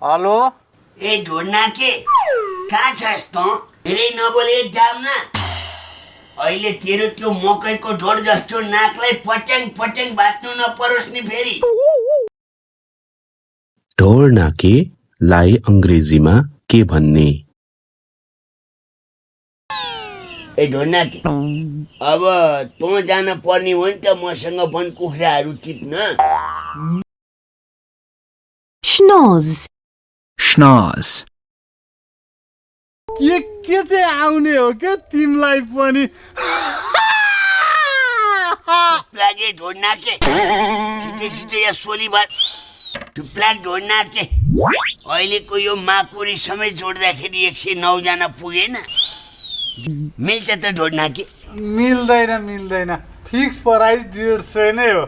Hello ए ढोड्ना के कहाँ छस् त धेरै नबोले जाम न अहिले तेरो त्यो मकैको ढोड जस्तो नाकलाई पट्याङ पट्याङ बाट्नु नपरोस् नि फेरि ढोड्नाकेलाई अंग्रेजीमा के भन्ने? ए ढोड्ना के अब तँ जान पर्ने हो नि त मसँग वन कुखुराहरू टिप्न Schnoz. Schnoz. के चाहिँ आउने हो के तिमीलाई पनि प्लागे ढोड्ना के छिटै छिटै या सोलीबार प्लाग ढोड्ना के अहिलेको यो माकुरी समय जोड्दाखेरि 109 जना पुगेन मिल्छ त ढोड्ना के मिल्दैन फिक्स प्राइस 150 नै हो